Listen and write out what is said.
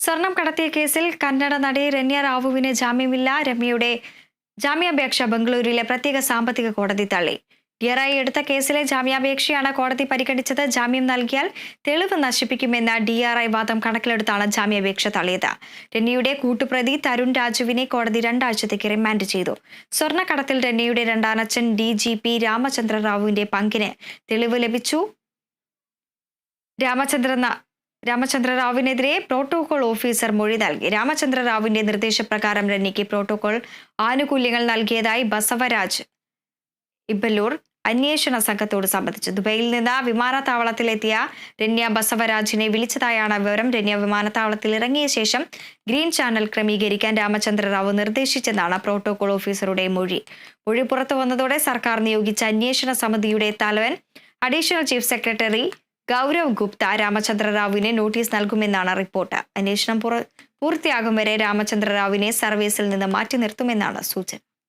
സ്വർണം കടത്തിയ കേസിൽ കന്നഡ നടി രമ്യ റാവുവിന് ജാമ്യമില്ല. രമ്യയുടെ ജാമ്യാപേക്ഷ ബംഗളൂരുവിലെ പ്രത്യേക സാമ്പത്തിക കോടതി തള്ളി. ഡിആർഐ എടുത്ത കേസിലെ ജാമ്യാപേക്ഷയാണ് കോടതി പരിഗണിച്ചത്. ജാമ്യം നൽകിയാൽ തെളിവ് നശിപ്പിക്കുമെന്ന ഡിആർഐ വാദം കണക്കിലെടുത്താണ് ജാമ്യാപേക്ഷ തള്ളിയത്. രമ്യയുടെ കൂട്ടുപ്രതി തരുൺ രാജുവിനെ കോടതി 2 ആഴ്ചത്തേക്ക് റിമാൻഡ് ചെയ്തു. സ്വർണ്ണക്കടത്തിൽ രമ്യയുടെ രണ്ടാനച്ഛൻ DGP രാമചന്ദ്ര റാവുവിന്റെ പങ്കിന് തെളിവ് ലഭിച്ചു. രാമചന്ദ്ര റാവുവിനെതിരെ പ്രോട്ടോകോൾ ഓഫീസർ മൊഴി നൽകി. രാമചന്ദ്ര റാവുവിന്റെ നിർദ്ദേശപ്രകാരം രമ്യയ്ക്ക് പ്രോട്ടോകോൾ ആനുകൂല്യങ്ങൾ നൽകിയതായി ബസവരാജ് ഇബല്ലൂർ അന്വേഷണ സംഘത്തോട് സംബന്ധിച്ചു. ദുബൈയിൽ നിന്ന് വിമാനത്താവളത്തിലെത്തിയ രമ്യ ബസവരാജിനെ വിളിച്ചതായാണ് വിവരം. രമ്യ വിമാനത്താവളത്തിൽ ഇറങ്ങിയ ശേഷം ഗ്രീൻ ചാനൽ ക്രമീകരിക്കാൻ രാമചന്ദ്ര റാവു നിർദ്ദേശിച്ചെന്നാണ് പ്രോട്ടോകോൾ ഓഫീസറുടെ മൊഴി. പുറത്തു വന്നതോടെ സർക്കാർ നിയോഗിച്ച അന്വേഷണ സമിതിയുടെ തലവൻ additional chief secretary Gaurav Gupta Ramachandra റാവുവിന് നോട്ടീസ് നൽകുമെന്നാണ് റിപ്പോർട്ട്. അന്വേഷണം പൂർത്തിയാകും വരെ രാമചന്ദ്ര റാവുവിനെ സർവീസിൽ നിന്ന് മാറ്റി നിർത്തുമെന്നാണ് സൂചന.